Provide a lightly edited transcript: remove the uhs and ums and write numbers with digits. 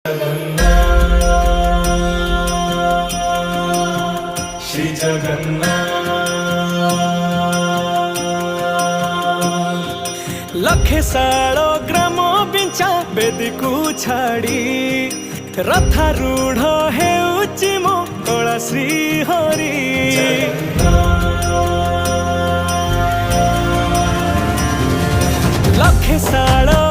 श्री जगन्नाथ। लखे सालो ग्राम बिंचा बेदी को छाड़ी रथारूढ़ हेउची मो कला श्री हरि। लखे सालो